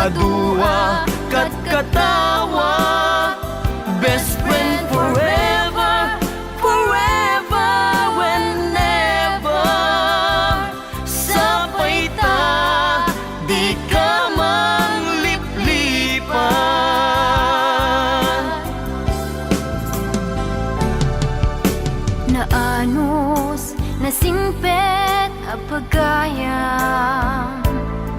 adua kat katawa. Best friend forever, forever, whenever. Sapay ta, di ka mangliplipan. Naanos, nasingpet, apagayam.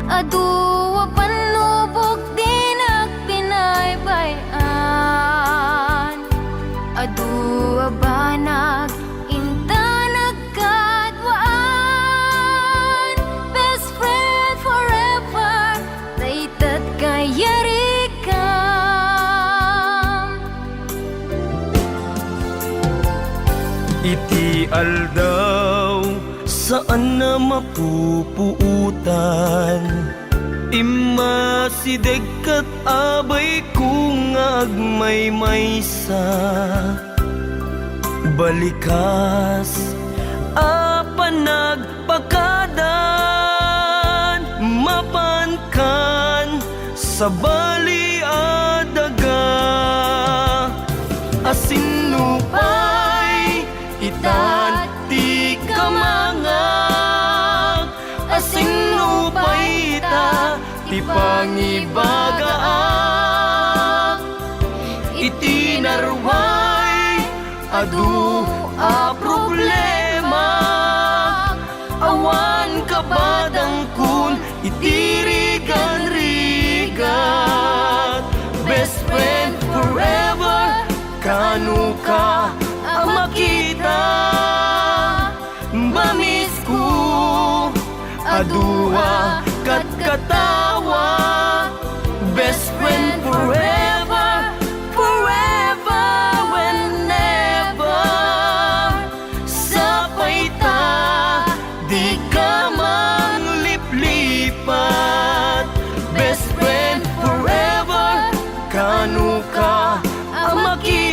Adua panubok din at pinaybayan. Adua banag inta nagkadwaan. Best friend forever, daytat kayarikam. Iti aldaw saan na mapupuutan. Imasideg kat abay kung agmaymaysa. Balikas apan nagpakadan. Mapankan sa bali adaga. Asinupay itat di kamangag. Asinupay ita ti pangibagaak. Iti narway adu a problema. Awan kabadang kun iti rigan-rigat. Best friend forever, kanu ka ang makita. Mamis ko adua kat katawa. Best friend forever, forever, whenever. Sapay ta, di ka mangliplipat. Best friend forever, kanu ka ang makita.